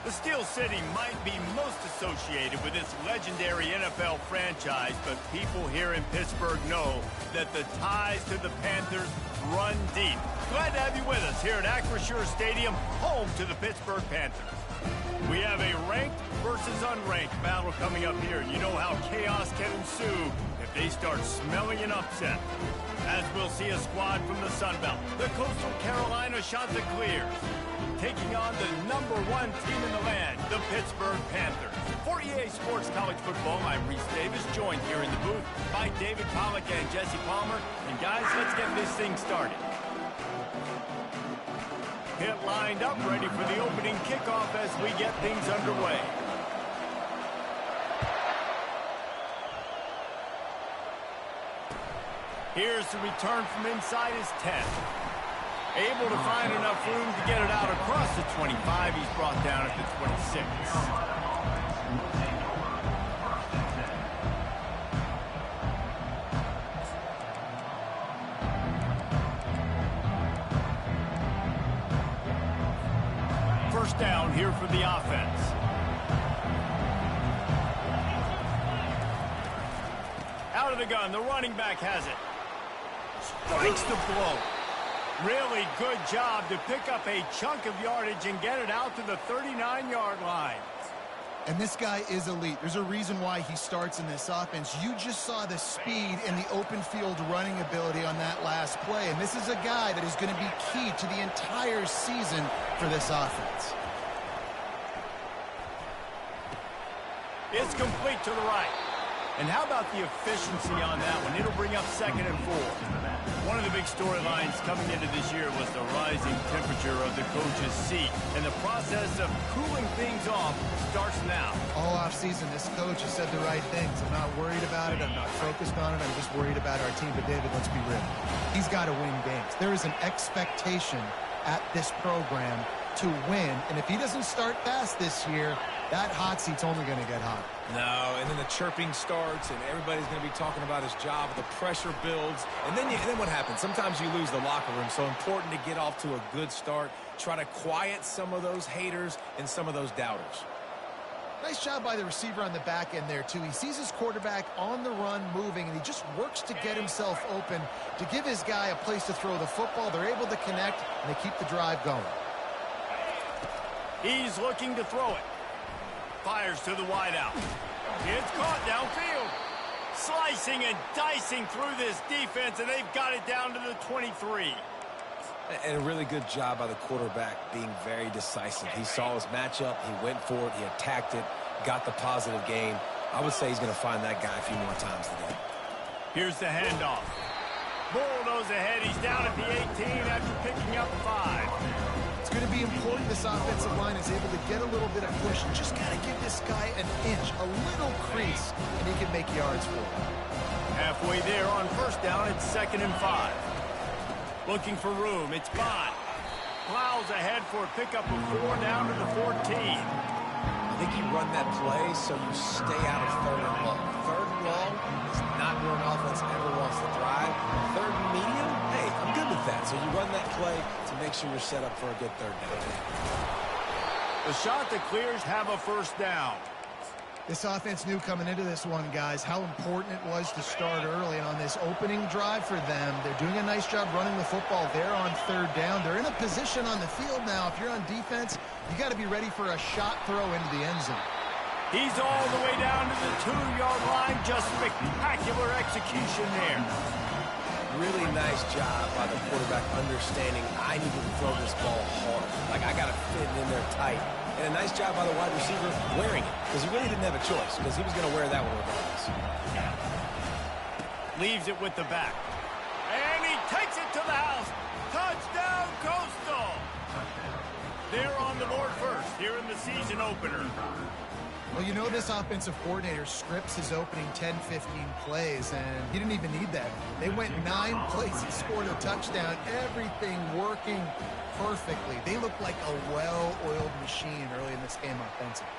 The Steel City might be most associated with this legendary NFL franchise, but people here in Pittsburgh know that the ties to the Panthers run deep. Glad to have you with us here at Acrisure Stadium, home to the Pittsburgh Panthers. We have a ranked versus unranked battle coming up here. You know how chaos can ensue if they start smelling an upset. As we'll see a squad from the Sun Belt, the Coastal Carolina Chanticleers, taking on the #1 team in the land, the Pittsburgh Panthers. For EA Sports College Football, I'm Reese Davis, joined here in the booth by David Pollack and Jesse Palmer. And guys, let's get this thing started. Hit lined up, ready for the opening kickoff as we get things underway. Here's the return from inside his 10. Able to find enough room to get it out across the 25. He's brought down at the 26. First down here for the offense. Out of the gun, the running back has it. Strikes the blow. Really good job to pick up a chunk of yardage and get it out to the 39-yard line. And this guy is elite. There's a reason why he starts in this offense. You just saw the speed and the open field running ability on that last play. And this is a guy that is going to be key to the entire season for this offense. It's complete to the right. And how about the efficiency on that one? It'll bring up 2nd and 4. One of the big storylines coming into this year was the rising temperature of the coach's seat. And the process of cooling things off starts now. All offseason, this coach has said the right things. I'm not worried about it. I'm not focused on it. I'm just worried about our team. But, David, let's be real. He's got to win games. There is an expectation at this program to win. And if he doesn't start fast this year, that hot seat's only going to get hot. No, and then the chirping starts, and everybody's going to be talking about his job. The pressure builds, and then what happens? Sometimes you lose the locker room, so important to get off to a good start. Try to quiet some of those haters and some of those doubters. Nice job by the receiver on the back end there, too. He sees his quarterback on the run moving, and he just works to get himself open to give his guy a place to throw the football. They're able to connect, and they keep the drive going. He's looking to throw it. Fires to the wideout. It's caught downfield. Slicing and dicing through this defense, and they've got it down to the 23. And a really good job by the quarterback being very decisive. He saw his matchup. He went for it. He attacked it. Got the positive gain. I would say he's going to find that guy a few more times today. Here's the handoff. Bulldoze ahead. He's down at the 18 after picking up 5. It's going to be important this offensive line is able to get a little bit of push. Just got to give this guy an inch, a little crease, and he can make yards for him. Halfway there on first down, it's 2nd and 5. Looking for room, it's Bond. Plows ahead for a pickup of 4 down to the 14. I think you run that play so you stay out of 3rd and long. 3rd and long is not where an offense ever wants to drive. 3rd and medium, hey, I'm good with that. So you run that play to make sure you're set up for a good 3rd down. The Chanticleers have a first down. This offense knew coming into this one, guys, how important it was to start early. And on this opening drive for them, they're doing a nice job running the football there on 3rd down. They're in a position on the field now. If you're on defense, you got to be ready for a shot throw into the end zone. He's all the way down to the 2-yard line. Just spectacular execution there. Really nice job by the quarterback understanding I need to throw this ball hard. Like, I got to fit it in there tight. And a nice job by the wide receiver wearing it, because he really didn't have a choice, because he was going to wear that one regardless. Leaves it with the back. And he takes it to the house. Touchdown, Coastal! They're on the board first here in the season opener. Well, you know this offensive coordinator scripts his opening 10, 15 plays, and he didn't even need that. They went 9 plays and scored a touchdown. Everything working perfectly. They look like a well-oiled machine early in this game offensively.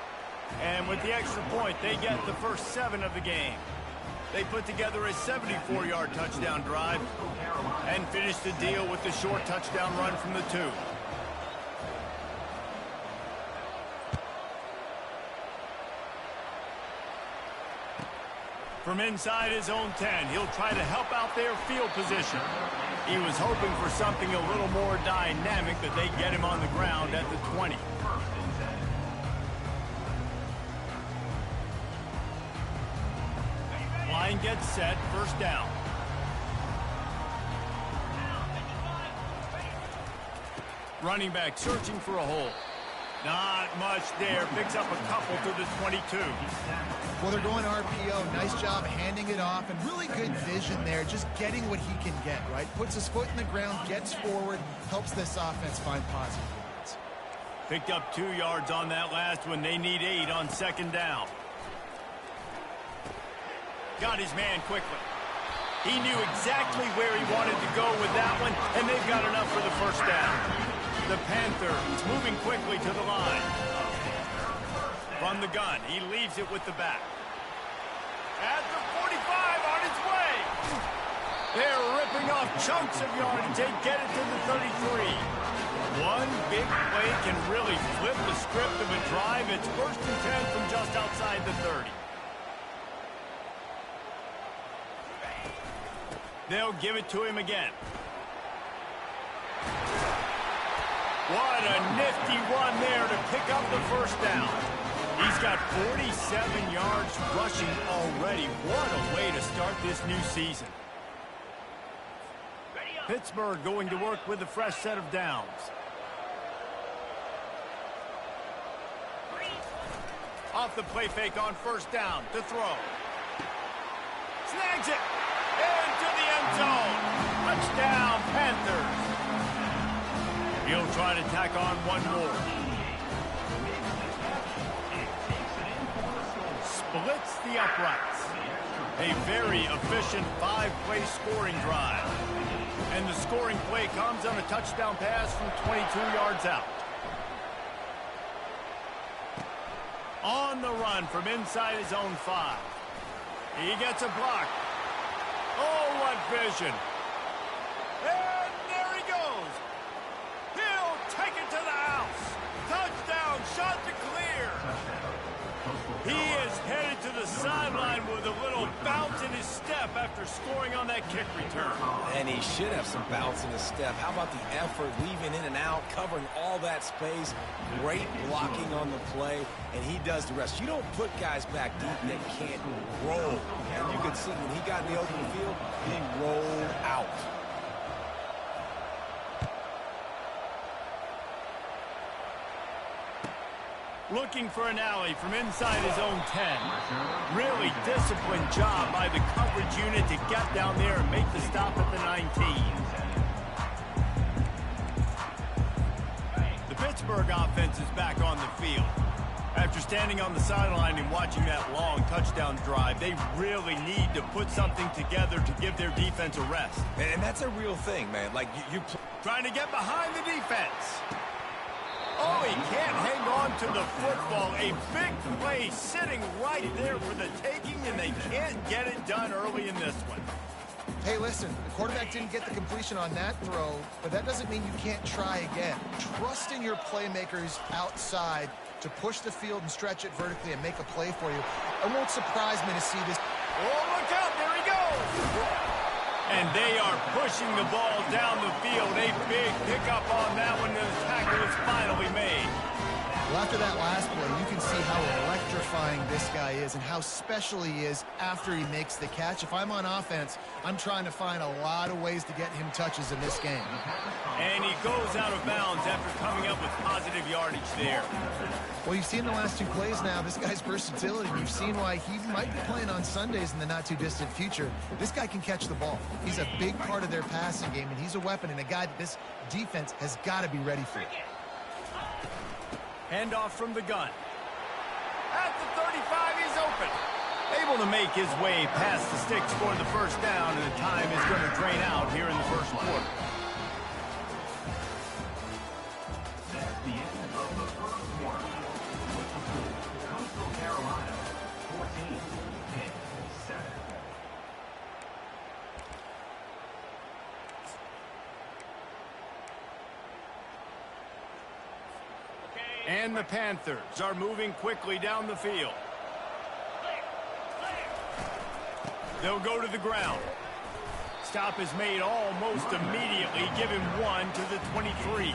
And with the extra point, they get the first 7 of the game. They put together a 74-yard touchdown drive and finish the deal with the short touchdown run from the 2. From inside his own 10, he'll try to help out their field position. He was hoping for something a little more dynamic, but they get him on the ground at the 20. Line gets set, first down. Running back searching for a hole. Not much there. Picks up a couple to the 22. Well, they're going RPO. Nice job handing it off, and really good vision there, just getting what he can get, right? Puts his foot in the ground, gets forward, helps this offense find positive yards. Picked up 2 yards on that last one. They need 8 on second down. Got his man quickly. He knew exactly where he wanted to go with that one, and they've got enough for the first down. The Panthers moving quickly to the line. From the gun, he leaves it with the back. At the 45, on its way. They're ripping off chunks of yardage. They get it to the 33. One big play can really flip the script of a drive. It's 1st and 10 from just outside the 30. They'll give it to him again. What a nifty run there to pick up the first down. He's got 47 yards rushing already. What a way to start this new season. Pittsburgh going to work with a fresh set of downs. Off the play fake on first down to throw. Snags it. Into the end zone. Touchdown, Panthers. He'll try to tack on one more. Splits the uprights. A very efficient 5-play scoring drive. And the scoring play comes on a touchdown pass from 22 yards out. On the run from inside his own 5. He gets a block. Oh, what vision. And there he goes. He'll take it to the house. Touchdown, shot to clear. He is headed to the sideline with a little bounce in his step after scoring on that kick return. And he should have some bounce in his step. How about the effort, weaving in and out, covering all that space, great blocking on the play, and he does the rest. You don't put guys back deep that can't roll. And you can see when he got in the open field, he rolled out. Looking for an alley from inside his own 10. Really disciplined job by the coverage unit to get down there and make the stop at the 19. The Pittsburgh offense is back on the field. After standing on the sideline and watching that long touchdown drive, they really need to put something together to give their defense a rest. And that's a real thing, man. Like, you trying to get behind the defense. Oh, he can't hang on to the football. A big play sitting right there for the taking, and they can't get it done early in this one. Hey, listen, the quarterback didn't get the completion on that throw, but that doesn't mean you can't try again. Trusting your playmakers outside to push the field and stretch it vertically and make a play for you. It won't surprise me to see this. Oh, look out, there he goes. And they are pushing the ball down the field. A big pickup on that one, and the tackle is finally made. Well, after that last play, you can see how electrifying this guy is and how special he is after he makes the catch. If I'm on offense, I'm trying to find a lot of ways to get him touches in this game. And he goes out of bounds after coming up with positive yardage there. Well, you've seen the last 2 plays now, this guy's versatility. You've seen why he might be playing on Sundays in the not-too-distant future. This guy can catch the ball. He's a big part of their passing game, and he's a weapon and a guy that this defense has got to be ready for. Handoff from the gun. At the 35, he's open. Able to make his way past the sticks for the first down, and the time is going to drain out here in the first quarter. That's the end of the first quarter. Coastal Carolina, 14, Pitt, 7. And the Panthers are moving quickly down the field. They'll go to the ground. Stop is made almost immediately. Give him 1 to the 23.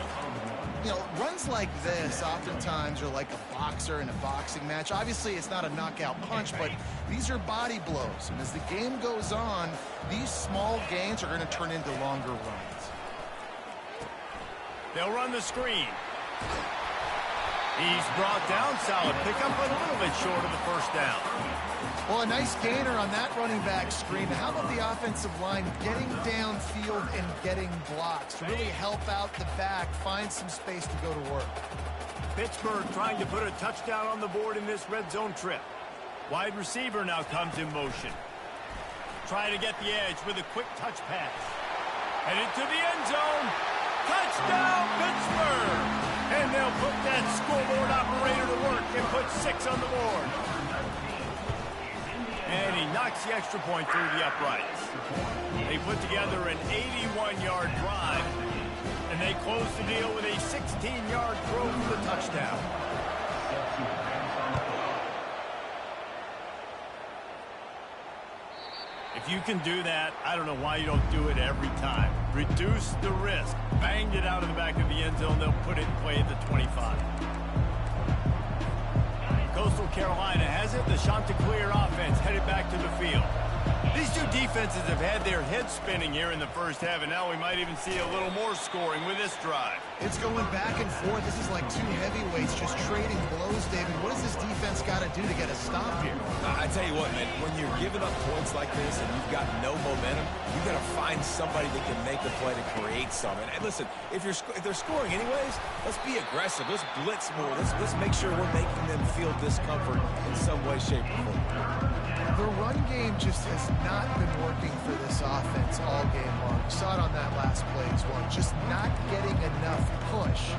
You know, runs like this oftentimes are like a boxer in a boxing match. Obviously, it's not a knockout punch, but these are body blows. And as the game goes on, these small gains are going to turn into longer runs. They'll run the screen. He's brought down. Solid pickup, but a little bit short of the first down. Well, a nice gainer on that running back screen. How about the offensive line getting downfield and getting blocks to really help out the back, find some space to go to work? Pittsburgh trying to put a touchdown on the board in this red zone trip. Wide receiver now comes in motion. Trying to get the edge with a quick touch pass. Headed to the end zone. Touchdown, Pittsburgh! And they'll put that scoreboard operator to work and put 6 on the board. And he knocks the extra point through the uprights. They put together an 81-yard drive, and they close the deal with a 16-yard throw for the touchdown. If you can do that, I don't know why you don't do it every time. Reduce the risk. Banged it out of the back of the end zone. They'll put it in play at the 25. Coastal Carolina has it. The Chanticleer offense headed back to the field. These two defenses have had their heads spinning here in the first half, and now we might even see a little more scoring with this drive. It's going back and forth. This is like two heavyweights just trading blows, David. What does this defense got to do to get a stop here? I tell you what, man, when you're giving up points like this and you've got no momentum, you've got to find somebody that can make a play to create something. And listen, if they're scoring anyways, let's be aggressive. Let's blitz more. Let's make sure we're making them feel discomfort in some way, shape, or form. The run game just has not been working for this offense all game long. We saw it on that last play as well. Just not getting enough push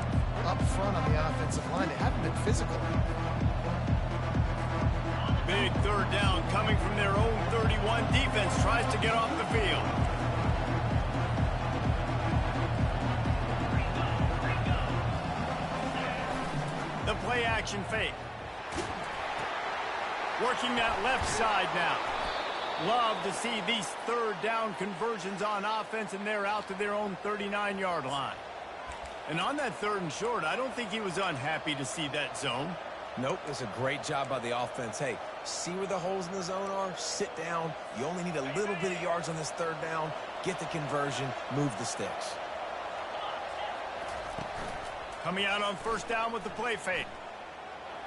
up front on the offensive line. They haven't been physical. Big third down coming from their own 31. Defense tries to get off the field. The play action fake. Working that left side now. Love to see these third down conversions on offense, and they're out to their own 39-yard line. And on that 3rd and short, I don't think he was unhappy to see that zone. Nope, it's a great job by the offense. Hey, see where the holes in the zone are? Sit down. You only need a little bit of yards on this 3rd down. Get the conversion. Move the sticks. Coming out on 1st down with the play fake.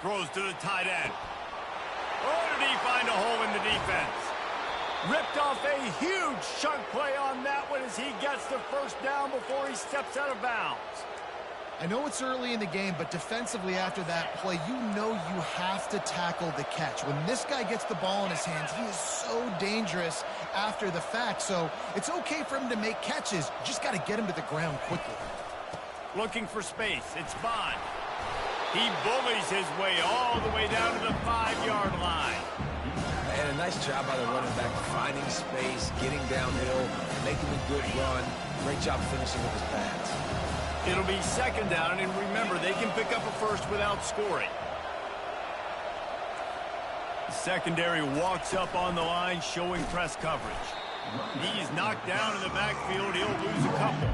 Throws to the tight end. Oh, did he find a hole in the defense? Ripped off a huge chunk play on that one as he gets the 1st down before he steps out of bounds. I know it's early in the game, but defensively after that play, you know you have to tackle the catch. When this guy gets the ball in his hands, he is so dangerous after the fact. So it's okay for him to make catches. You just got to get him to the ground quickly. Looking for space. It's Bond. He bullies his way all the way down to the 5-yard line. And a nice job by the running back, finding space, getting downhill, making a good run. Great job finishing with his pads. It'll be 2nd down, and remember, they can pick up a first without scoring. The secondary walks up on the line, showing press coverage. He's knocked down in the backfield. He'll lose a couple.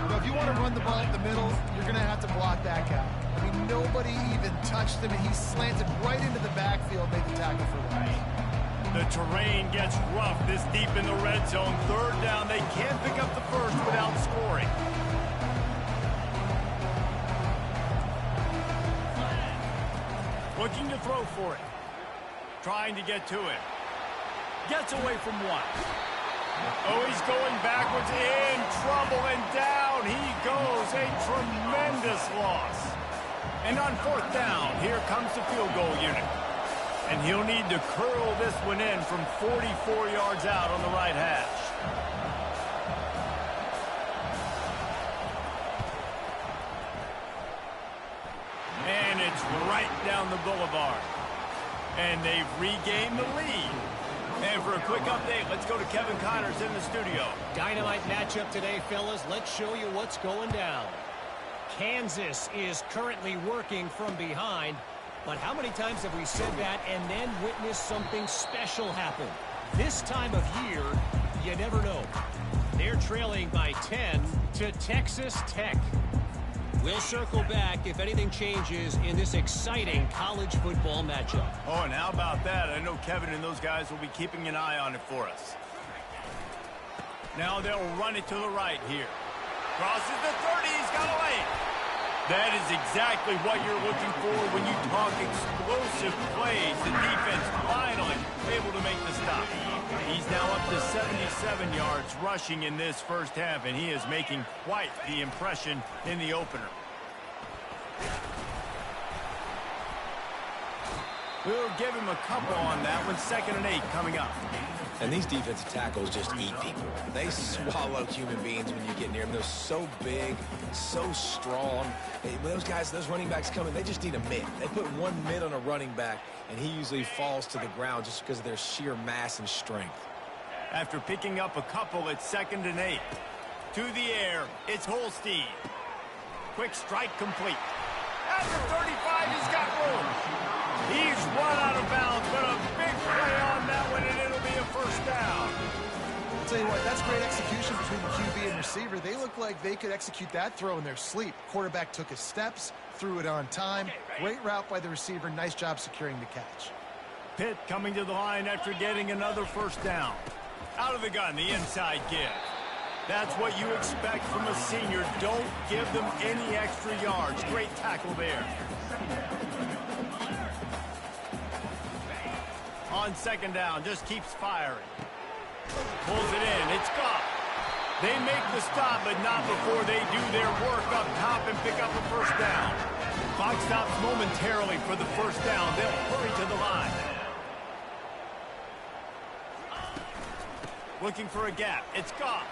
Now, if you want to run the ball up the middle, you're going to have to block that guy. I mean, nobody even touched him, and he slanted right into the backfield, made the tackle for loss. The terrain gets rough this deep in the red zone. 3rd down, they can't pick up the first without scoring. Looking to throw for it. Trying to get to it. Gets away from one. Oh, he's going backwards, in trouble, and down he goes. A tremendous loss. And on 4th down, here comes the field goal unit. And he'll need to curl this one in from 44 yards out on the right hash. And it's right down the boulevard. And they've regained the lead. And for a quick update, let's go to Kevin Connors in the studio. Dynamite matchup today, fellas. Let's show you what's going down. Kansas is currently working from behind. But how many times have we said that and then witnessed something special happen? This time of year, you never know. They're trailing by 10 to Texas Tech. We'll circle back if anything changes in this exciting college football matchup. Oh, and how about that? I know Kevin and those guys will be keeping an eye on it for us. Now they'll run it to the right here. Crosses the 30, he's got a lane. That is exactly what you're looking for when you talk explosive plays. The defense finally able to make the stop. He's now up to 77 yards rushing in this first half, and he is making quite the impression in the opener. We'll give him a couple on that one. 2nd and 8 coming up. And these defensive tackles just eat people. They swallow human beings when you get near them. They're so big, so strong. When those guys, those running backs come in, they just need a mid. They put one mid on a running back, and he usually falls to the ground just because of their sheer mass and strength. After picking up a couple, it's 2nd and 8. To the air, it's Holstein. Quick strike complete. At the 35, he's got room. He's run out of bounds, but a big play on that one, and it'll be a first down. I'll tell you what, that's great execution between the QB and receiver. They look like they could execute that throw in their sleep. Quarterback took his steps, threw it on time. Great route by the receiver. Nice job securing the catch. Pitt coming to the line after getting another first down. Out of the gun, the inside give. That's what you expect from a senior. Don't give them any extra yards. Great tackle there. On 2nd down, just keeps firing. Pulls it in, it's gone. They make the stop, but not before they do their work up top and pick up a first down. Clock stops momentarily for the first down. They'll hurry to the line. Looking for a gap, it's gone.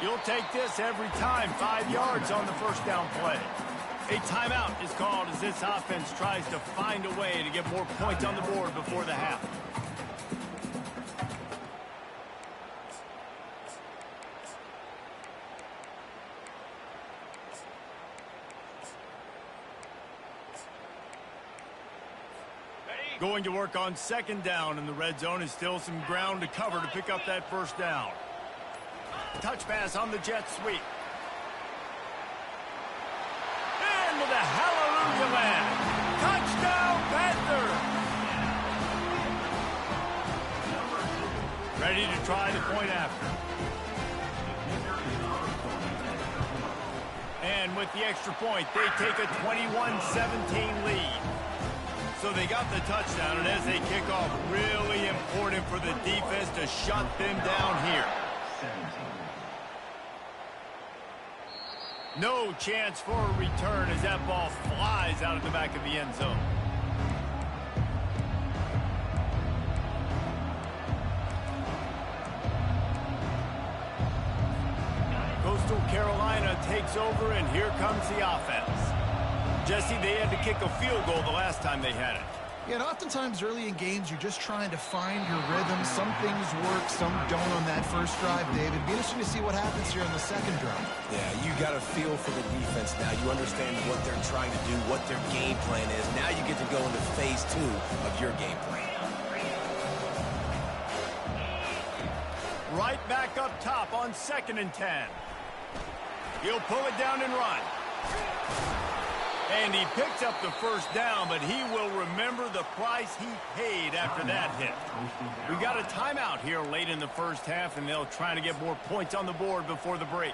You'll take this every time. 5 yards on the first down play. A timeout is called as this offense tries to find a way to get more points on the board before the half. Going to work on 2nd down in the red zone is still some ground to cover to pick up that first down. Touch pass on the jet sweep. And with a hallelujah land. Touchdown, Panthers! Ready to try the point after. And with the extra point, they take a 21-17 lead. So they got the touchdown, and as they kick off, really important for the defense to shut them down here. No chance for a return as that ball flies out of the back of the end zone. Coastal Carolina takes over, and here comes the offense. Jesse, they had to kick a field goal the last time they had it. Yeah, and oftentimes early in games, you're just trying to find your rhythm. Some things work, some don't on that first drive, David. Be interesting to see what happens here on the second drive. Yeah, you got a feel for the defense now. You understand what they're trying to do, what their game plan is. Now you get to go into phase 2 of your game plan. Right back up top on 2nd and 10. He'll pull it down and run. And he picks up the first down, but he will remember the price he paid after that hit. We've got a timeout here late in the first half, and they'll try to get more points on the board before the break.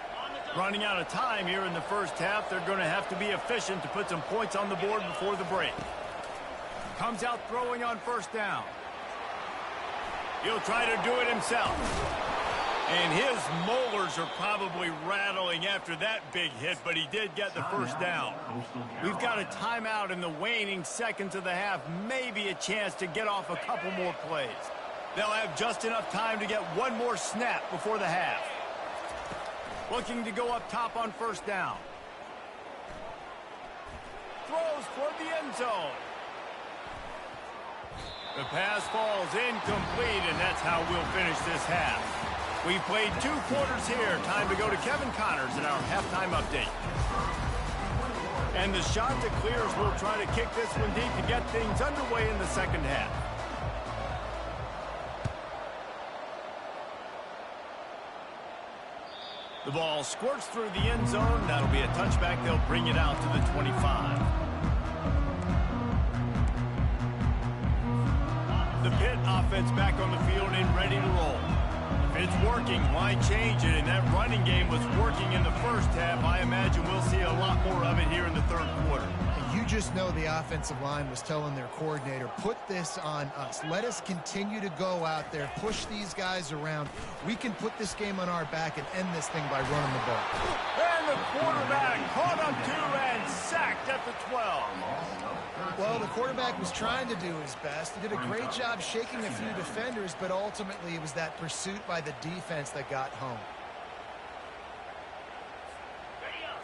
Running out of time here in the first half, they're going to have to be efficient to put some points on the board before the break. Comes out throwing on first down. He'll try to do it himself. And his molars are probably rattling after that big hit, but he did get the first down. We've got a timeout in the waning seconds of the half, maybe a chance to get off a couple more plays. They'll have just enough time to get one more snap before the half. Looking to go up top on first down. Throws toward the end zone. The pass falls incomplete, and that's how we'll finish this half. We've played 2 quarters here. Time to go to Kevin Connors in our halftime update. And the shot that clears will try to kick this one deep to get things underway in the second half. The ball squirts through the end zone. That'll be a touchback. They'll bring it out to the 25. The Pitt offense back on the field and ready to roll. If it's working, why change it? And that running game was working in the first half. I imagine we'll see a lot more of it here in the third quarter. You just know the offensive line was telling their coordinator, put this on us. Let us continue to go out there, push these guys around. We can put this game on our back and end this thing by running the ball. And the quarterback caught on 2 and sacked at the 12. Well, the quarterback was trying to do his best. He did a great job shaking a few defenders, but ultimately it was that pursuit by the defense that got home.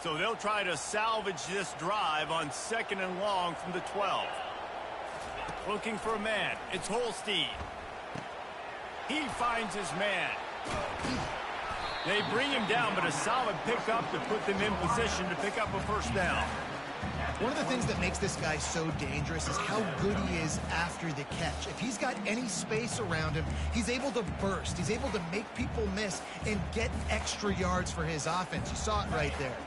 So they'll try to salvage this drive on 2nd and long from the 12. Looking for a man. It's Holstein. He finds his man. They bring him down, but a solid pickup to put them in position to pick up a first down. One of the things that makes this guy so dangerous is how good he is after the catch. If he's got any space around him, he's able to burst. He's able to make people miss and get extra yards for his offense. You saw it right there.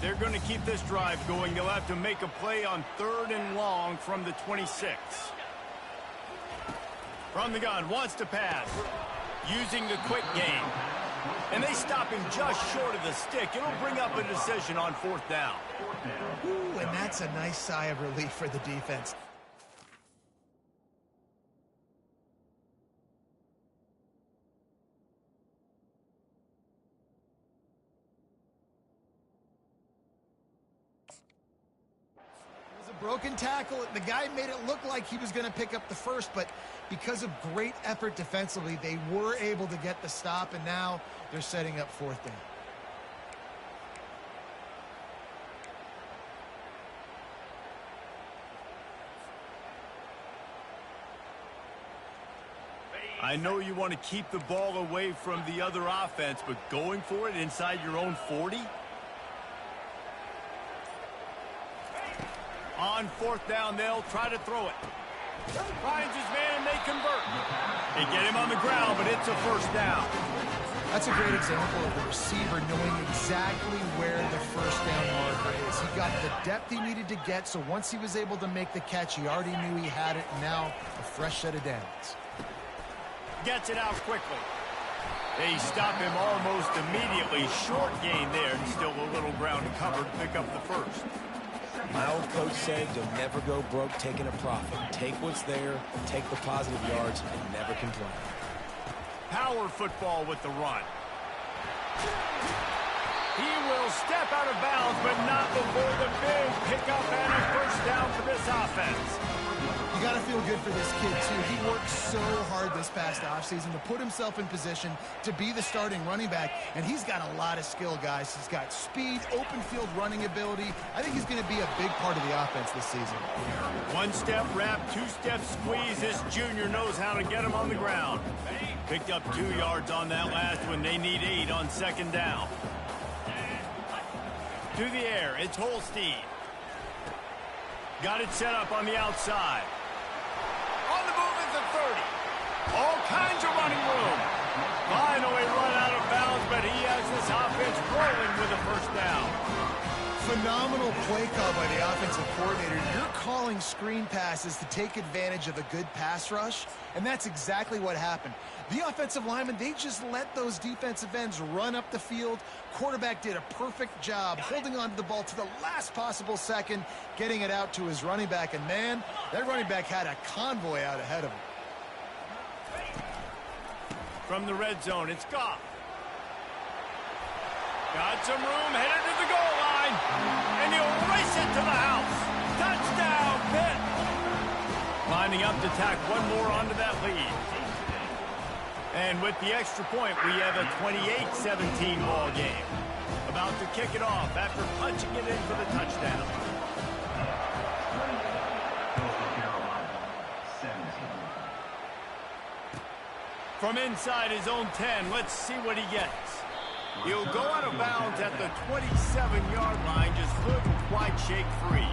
They're going to keep this drive going. They'll have to make a play on 3rd and long from the 26. From the gun, wants to pass. Using the quick game. And they stop him just short of the stick. It'll bring up a decision on 4th down. Ooh, and that's a nice sigh of relief for the defense. Broken tackle. The guy made it look like he was going to pick up the first, but because of great effort defensively, they were able to get the stop, and now they're setting up 4th down. I know you want to keep the ball away from the other offense, but going for it inside your own 40? On 4th down, they'll try to throw it. Finds his man, and they convert. They get him on the ground, but it's a first down. That's a great example of the receiver knowing exactly where the first down marker is. He got the depth he needed to get, so once he was able to make the catch, he already knew he had it, and now a fresh set of downs. Gets it out quickly. They stop him almost immediately. Short gain there, and still a little ground to cover to pick up the first. My old coach said you'll never go broke taking a profit. Take what's there, take the positive yards, and never complain. Power football with the run. He will step out of bounds, but not before the big pickup and a first down for this offense. You got to feel good for this kid, too. He worked so hard this past offseason to put himself in position to be the starting running back, and he's got a lot of skill, guys. He's got speed, open field running ability. I think he's going to be a big part of the offense this season. 1-step wrap, 2-step squeeze. This junior knows how to get him on the ground. Picked up 2 yards on that last one. They need 8 on 2nd down. To the air, it's Holstein. Got it set up on the outside. On the move is the 30. All kinds of running room. Finally run out of bounds, but he has this offense rolling with a first down. Phenomenal play call by the offensive coordinator. You're calling screen passes to take advantage of a good pass rush, and that's exactly what happened. The offensive linemen, they just let those defensive ends run up the field. Quarterback did a perfect job holding on to the ball to the last possible second, getting it out to his running back, and man, that running back had a convoy out ahead of him. From the red zone, it's Goff. Got some room, headed to the goal line, and he'll race it to the house. Touchdown, Pitt! Lining up to tack one more onto that lead. And with the extra point, we have a 28-17 ball game. About to kick it off after punching it in for the touchdown. From inside his own 10, let's see what he gets. He'll go out of bounds at the 27-yard line, just couldn't quite shake free.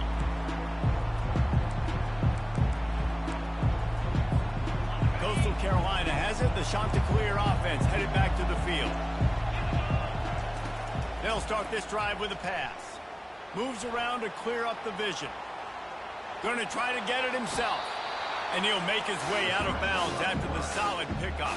Coastal Carolina has it. The Chanticleer offense headed back to the field. They'll start this drive with a pass. Moves around to clear up the vision. Going to try to get it himself. And he'll make his way out of bounds after the solid pickup.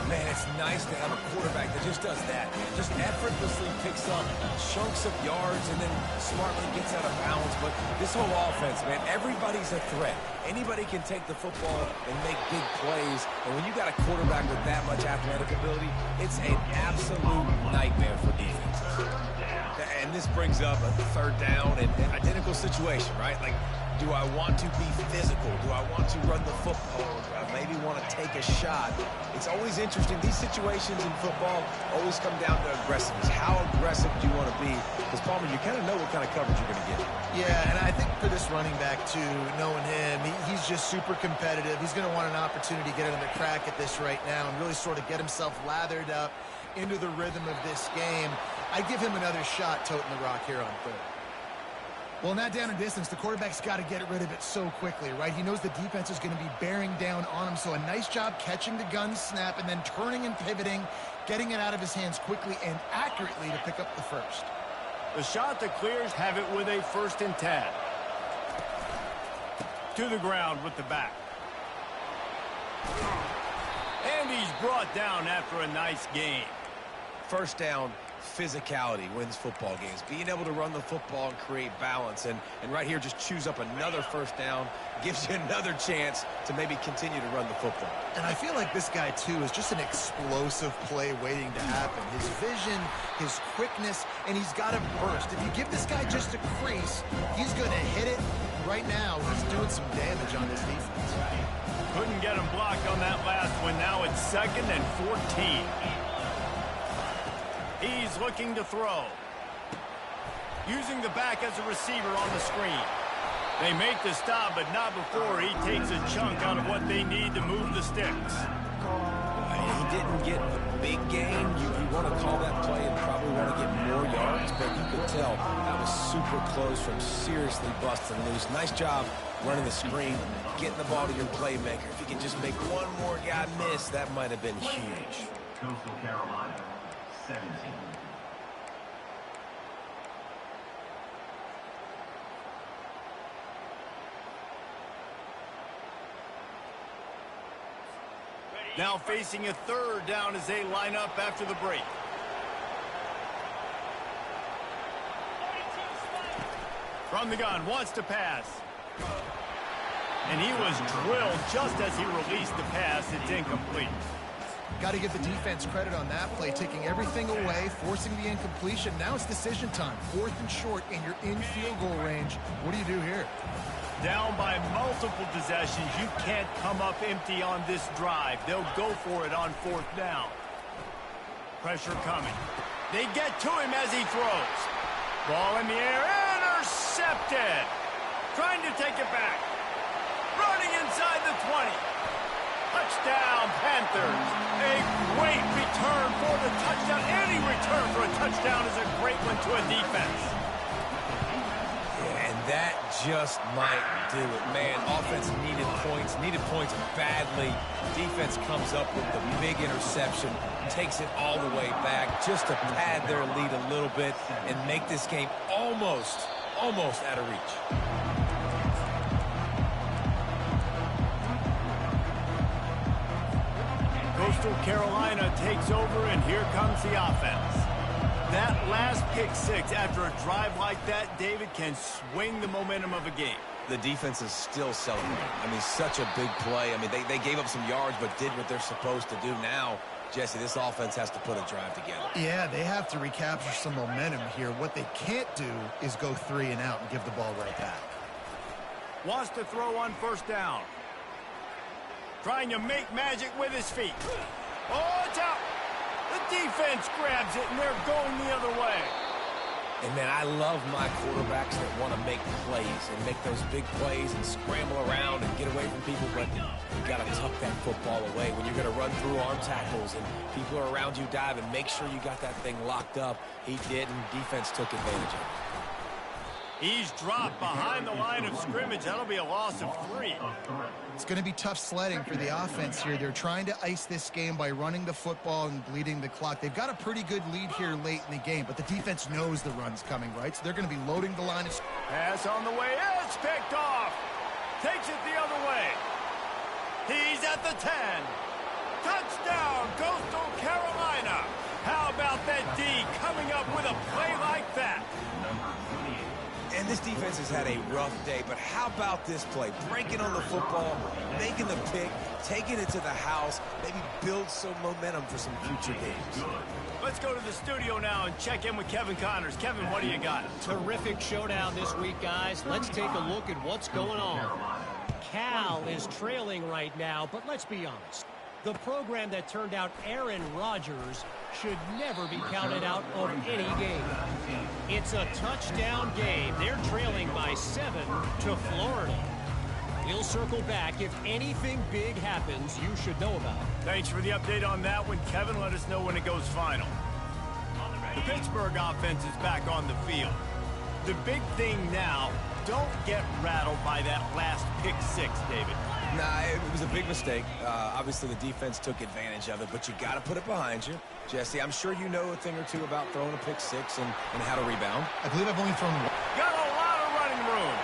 Man, it's nice to have a quarterback that just does that, man. Just effortlessly picks up chunks of yards and then smartly gets out of bounds. But this whole offense, man, everybody's a threat. Anybody can take the football and make big plays. And when you got a quarterback with that much athletic ability, it's an absolute nightmare for defense. And this brings up a third down and an identical situation, right? Like, do I want to be physical? Do I want to run the football? Do I maybe want to take a shot? It's always interesting. These situations in football always come down to aggressiveness. How aggressive do you want to be? Because, Palmer, you kind of know what kind of coverage you're going to get. Yeah, and I think for this running back, too, knowing him, he's just super competitive. He's going to want an opportunity to get another crack at this right now and really sort of get himself lathered up into the rhythm of this game. I'd give him another shot toting the rock here on third. Well, in that down and distance, the quarterback's got to get rid of it so quickly, right? He knows the defense is going to be bearing down on him, so a nice job catching the gun snap and then turning and pivoting, getting it out of his hands quickly and accurately to pick up the first. The shot that clears have it with a 1st and 10. To the ground with the back. And he's brought down after a nice gain. First down, physicality wins football games. Being able to run the football and create balance. And right here, just choose up another first down. Gives you another chance to maybe continue to run the football. And I feel like this guy, too, is just an explosive play waiting to happen. His vision, his quickness, and he's got a burst. If you give this guy just a crease, he's going to hit it. Right now, he's doing some damage on this defense. Couldn't get him blocked on that last one. Now it's 2nd and 14. He's looking to throw. Using the back as a receiver on the screen. They make the stop, but not before he takes a chunk out of what they need to move the sticks. He didn't get a big gain. You want to call that play and probably want to get more yards, but you could tell that was super close from seriously busting loose. Nice job running the screen, getting the ball to your playmaker. If you can just make one more guy miss, that might have been huge. Coastal Carolina, 17. Now facing a 3rd down as they line up after the break. From the gun, wants to pass. And he was drilled just as he released the pass. It's incomplete. Got to give the defense credit on that play, taking everything away, forcing the incompletion. Now it's decision time. 4th and short, and you're in field goal range. What do you do here? Down by multiple possessions. You can't come up empty on this drive. They'll go for it on 4th down. Pressure coming. They get to him as he throws. Ball in the air. Intercepted. Trying to take it back. Running inside the 20. Touchdown, Panthers. A great return for the touchdown. Any return for a touchdown is a great one to a defense. And that just might do it. Man, offense needed points badly. Defense comes up with the big interception, takes it all the way back just to pad their lead a little bit and make this game almost out of reach. Coastal Carolina takes over, and here comes the offense. That last pick 6 after a drive like that, David, can swing the momentum of a game. The defense is still celebrating. I mean, such a big play. I mean, they gave up some yards but did what they're supposed to do. Now, Jesse, this offense has to put a drive together. Yeah, they have to recapture some momentum here. What they can't do is go 3 and out and give the ball right back. Wants to throw on 1st down. Trying to make magic with his feet. Oh, it's out. The defense grabs it, and they're going the other way. And, man, I love my quarterbacks that want to make plays and make those big plays and scramble around and get away from people, but you got to tuck that football away. When you're going to run through arm tackles and people are around you diving, make sure you got that thing locked up. He did, and defense took advantage of it. He's dropped behind the line of scrimmage. That'll be a loss of 3. It's going to be tough sledding for the offense here. They're trying to ice this game by running the football and bleeding the clock. They've got a pretty good lead here late in the game, but the defense knows the run's coming, right? So they're going to be loading the line of... Pass on the way. It's picked off. Takes it the other way. He's at the 10. Touchdown, Coastal Carolina. How about that D coming up with a play like that? And this defense has had a rough day, but how about this play? Breaking on the football, making the pick, taking it to the house, maybe build some momentum for some future games. Let's go to the studio now and check in with Kevin Connors. Kevin, what do you got? Terrific showdown this week, guys. Let's take a look at what's going on. Cal is trailing right now, but let's be honest. The program that turned out Aaron Rodgers should never be counted out of any game. It's a touchdown game. They're trailing by 7 to Florida. We'll circle back. If anything big happens, you should know about it. Thanks for the update on that one, Kevin. Let us know when it goes final. The Pittsburgh offense is back on the field. The big thing now, don't get rattled by that last pick 6, David. Nah, it was a big mistake. Obviously, the defense took advantage of it, but you got to put it behind you. Jesse, I'm sure you know a thing or two about throwing a pick 6 and how to rebound. I believe I've only thrown one. Got a lot of running room.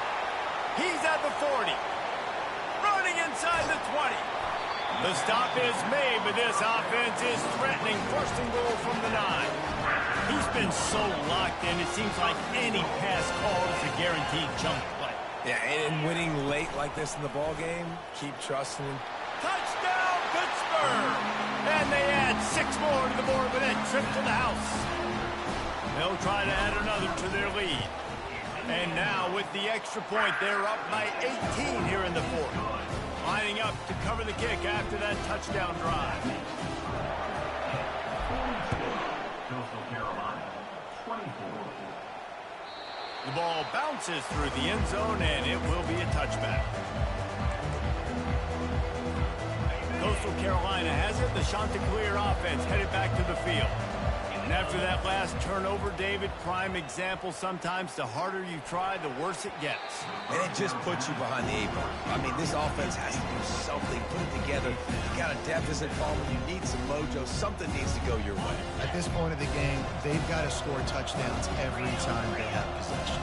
He's at the 40. Running inside the 20. The stop is made, but this offense is threatening. First and goal from the 9. He's been so locked in, it seems like any pass call is a guaranteed jump play. Yeah, and winning late like this in the ball game, keep trusting. Touchdown, Pittsburgh! And they add 6 more to the board with that trip to the house. They'll try to add another to their lead. And now with the extra point, they're up by 18 here in the 4th. Lining up to cover the kick after that touchdown drive. Coastal Carolina, 24. The ball bounces through the end zone, and it will be a touchback. Coastal Carolina has it. The Chanticleer offense headed back to the field. And after that last turnover, David, prime example, sometimes the harder you try, the worse it gets. And it just puts you behind the 8 ball. I mean, this offense has to do something, put it together. You got a deficit, Palmer. You need some mojo. Something needs to go your way. At this point of the game, they've got to score touchdowns every time they have possession.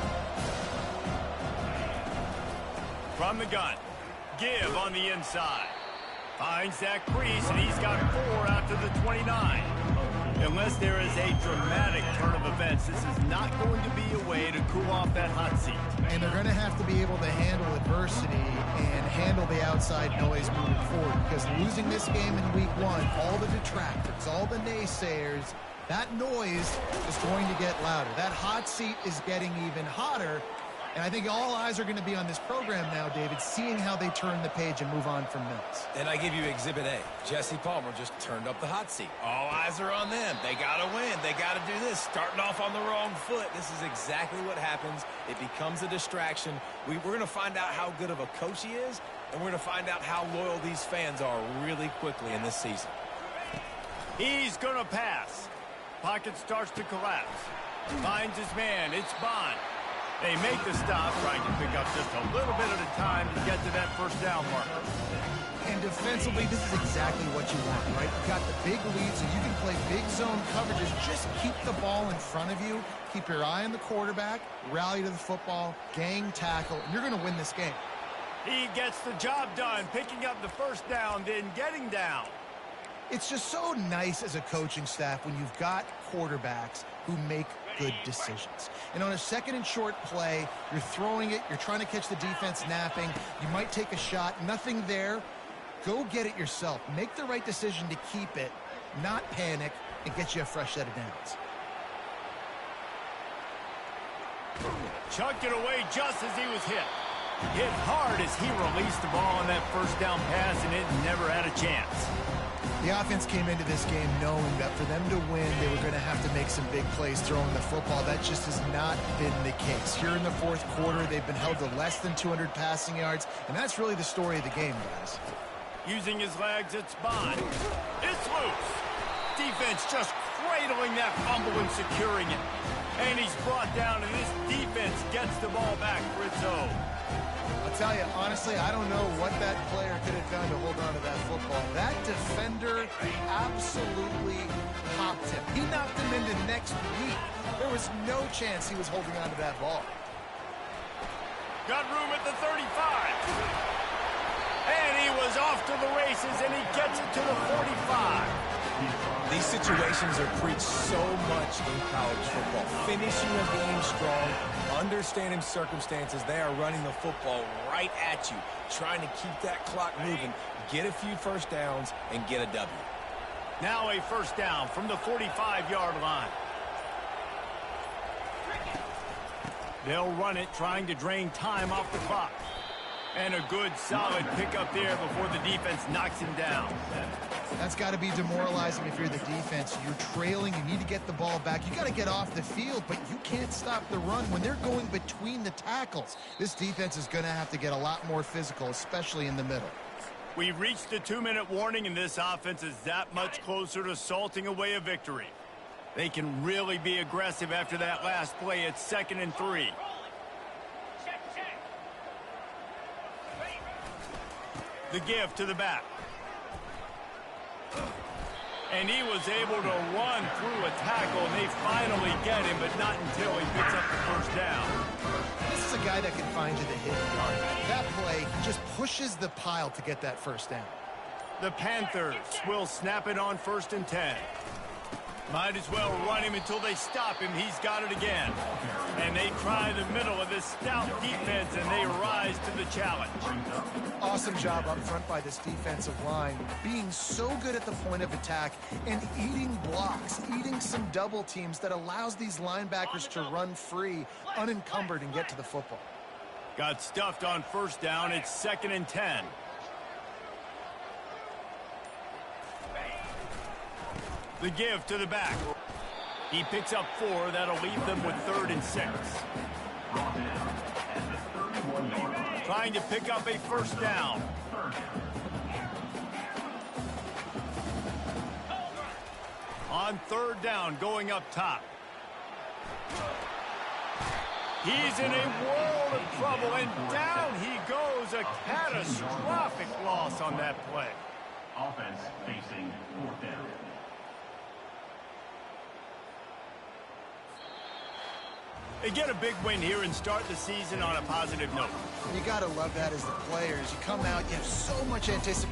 From the gun, give on the inside. Finds that crease, and he's got 4 out to the 29. Unless there is a dramatic turn of events, this is not going to be a way to cool off that hot seat. And they're going to have to be able to handle adversity and handle the outside noise moving forward, because losing this game in week 1, all the detractors, all the naysayers, that noise is going to get louder. That hot seat is getting even hotter. And I think all eyes are going to be on this program now, David, seeing how they turn the page and move on from Mills. And I give you Exhibit A. Jesse Palmer just turned up the hot seat. All eyes are on them. They got to win. They got to do this. Starting off on the wrong foot. This is exactly what happens. It becomes a distraction. We're going to find out how good of a coach he is, and we're going to find out how loyal these fans are really quickly in this season. He's going to pass. Pocket starts to collapse. Finds his man. It's Bond. They make the stop, trying to pick up just a little bit at a time to get to that first down marker. And defensively, this is exactly what you want, right? You've got the big lead, so you can play big zone coverages. Just keep the ball in front of you. Keep your eye on the quarterback. Rally to the football. Gang tackle. And you're going to win this game. He gets the job done, picking up the first down, then getting down. It's just so nice as a coaching staff when you've got quarterbacks who make good decisions. And on a 2nd and short play, you're throwing it, you're trying to catch the defense napping, you might take a shot, nothing there. Go get it yourself. Make the right decision to keep it, not panic, and get you a fresh set of downs. Chucked it away just as he was hit. Hit hard as he released the ball on that first down pass, and it never had a chance. The offense came into this game knowing that for them to win, they were going to have to make some big plays throwing the football. That just has not been the case. Here in the 4th quarter, they've been held to less than 200 passing yards, and that's really the story of the game, guys. Using his legs, it's Bond. It's loose. Defense just cradling that fumble and securing it. And he's brought down, and this defense gets the ball back for its own. I'll tell you, honestly, I don't know what that player could have done to hold on to that football. That defender absolutely popped him. He knocked him into next week. There was no chance he was holding on to that ball. Got room at the 35. And he was off to the races, and he gets it to the 45. These situations are preached so much in college football. Finishing a game strong, understanding circumstances. They are running the football right at you, trying to keep that clock moving, get a few first downs, and get a W. Now a first down from the 45-yard line. They'll run it, trying to drain time off the clock. And a good, solid pickup there before the defense knocks him down. That's got to be demoralizing if you're the defense. You're trailing. You need to get the ball back. You got to get off the field, but you can't stop the run when they're going between the tackles. This defense is going to have to get a lot more physical, especially in the middle. We've reached the 2-minute warning, and this offense is that much closer to salting away a victory. They can really be aggressive after that last play. It's 2nd and 3. The give to the back. And he was able to run through a tackle, and they finally get him, but not until he picks up the first down. This is a guy that can find you the hidden yard. That play just pushes the pile to get that first down. The Panthers will snap it on 1st and 10. Might as well run him until they stop him. He's got it again. And they try the middle of this stout defense, and they rise to the challenge. Awesome job up front by this defensive line, being so good at the point of attack and eating blocks, eating some double teams that allows these linebackers to run free, unencumbered, and get to the football. Got stuffed on first down. It's 2nd and 10. The give to the back. He picks up 4. That'll leave them with 3rd and 6. Trying to pick up a first down. On 3rd down, going up top. He's in a world of trouble, and down he goes. A catastrophic loss on that play. Offense facing 4th down. They get a big win here and start the season on a positive note. You got to love that as the players. You come out, you have so much anticipation.